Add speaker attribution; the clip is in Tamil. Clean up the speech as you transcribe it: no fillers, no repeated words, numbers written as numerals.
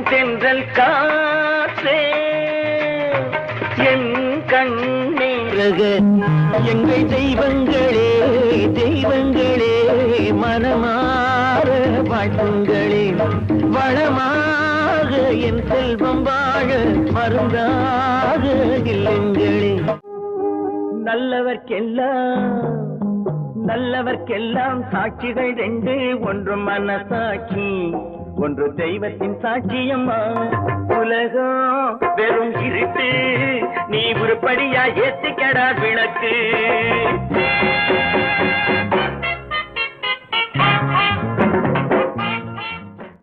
Speaker 1: தென்றல் காற்றே என் கண்ணே எங்கள் தெய்வங்களே தெய்வங்களே மனமாற வாழ்த்துங்களே வளமாக என் செல்வம் வாழ மருந்தாக இல்லங்களே நல்லவர்க்கெல்லாம் சாட்சிகள் ரெண்டு ஒன்று மனசாட்சி ஒன்று தெய்வத்தின் சாட்சியம்மா உலகம் வெறும் இருட்டு நீ உருப்படியா ஏத்திக்கடா விளக்கு